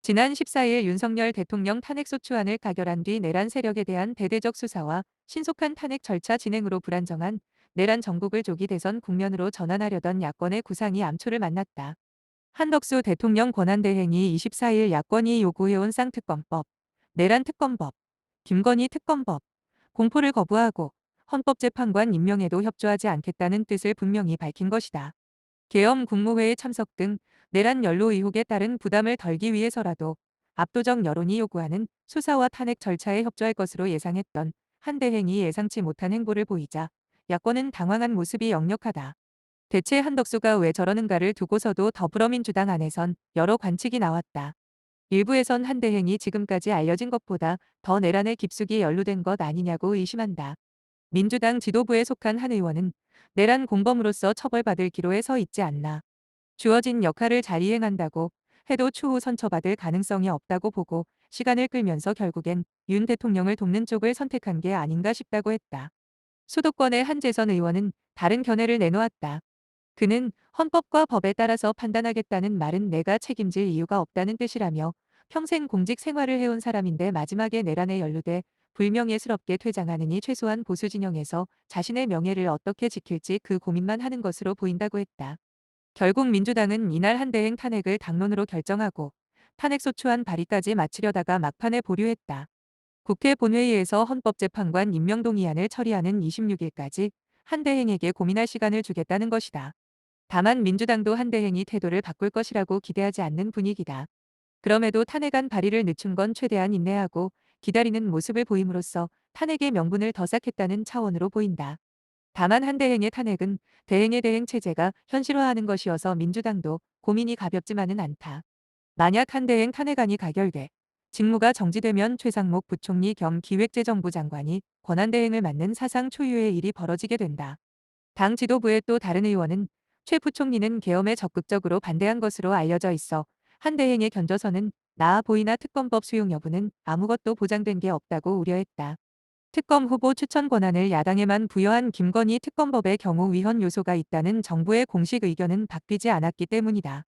지난 14일 윤석열 대통령 탄핵소추안을 가결한 뒤 내란 세력에 대한 대대적 수사와 신속한 탄핵 절차 진행으로 불안정한 내란 정국을 조기 대선 국면으로 전환하려던 야권의 구상이 암초를 만났다. 한덕수 대통령 권한대행이 24일 야권이 요구해온 쌍특검법, 내란특검법, 김건희 특검법, 공포를 거부하고 헌법재판관 임명에도 협조하지 않겠다는 뜻을 분명히 밝힌 것이다. 계엄 국무회의 참석 등 내란 연루 의혹에 따른 부담을 덜기 위해서라도 압도적 여론이 요구하는 수사와 탄핵 절차에 협조할 것으로 예상했던 한 대행이 예상치 못한 행보를 보이자 야권은 당황한 모습이 역력하다. 대체 한덕수가 왜 저러는가를 두고서도 더불어민주당 안에선 여러 관측이 나왔다. 일부에선 한 대행이 지금까지 알려진 것보다 더 내란에 깊숙이 연루된 것 아니냐고 의심한다. 민주당 지도부에 속한 한 의원은 내란 공범으로서 처벌받을 기로에 서 있지 않나. 주어진 역할을 잘 이행한다고 해도 추후 선처받을 가능성이 없다고 보고 시간을 끌면서 결국엔 윤 대통령을 돕는 쪽을 선택한 게 아닌가 싶다고 했다. 수도권의 한재선 의원은 다른 견해를 내놓았다. 그는 헌법과 법에 따라서 판단하겠다는 말은 내가 책임질 이유가 없다는 뜻이라며 평생 공직 생활을 해온 사람인데 마지막에 내란에 연루돼 불명예스럽게 퇴장하느니 최소한 보수 진영에서 자신의 명예를 어떻게 지킬지 그 고민만 하는 것으로 보인다고 했다. 결국 민주당은 이날 한대행 탄핵을 당론으로 결정하고 탄핵소추안 발의까지 마치려다가 막판에 보류했다. 국회 본회의에서 헌법재판관 임명동의안을 처리하는 26일까지 한대행에게 고민할 시간을 주겠다는 것이다. 다만 민주당도 한대행이 태도를 바꿀 것이라고 기대하지 않는 분위기다. 그럼에도 탄핵안 발의를 늦춘 건 최대한 인내하고 기다리는 모습을 보임으로써 탄핵의 명분을 더 쌓겠다는 차원으로 보인다. 다만 한대행의 탄핵은 대행의 대행 체제가 현실화하는 것이어서 민주당도 고민이 가볍지만은 않다. 만약 한대행 탄핵안이 가결돼 직무가 정지되면 최상목 부총리 겸 기획재정부 장관이 권한대행을 맡는 사상 초유의 일이 벌어지게 된다. 당 지도부의 또 다른 의원은 최 부총리는 계엄에 적극적으로 반대한 것으로 알려져 있어 한대행의 견져서는 나아 보이나 특검법 수용 여부는 아무것도 보장된 게 없다고 우려했다. 특검 후보 추천 권한을 야당에만 부여한 김건희 특검법의 경우 위헌 요소가 있다는 정부의 공식 의견은 바뀌지 않았기 때문이다.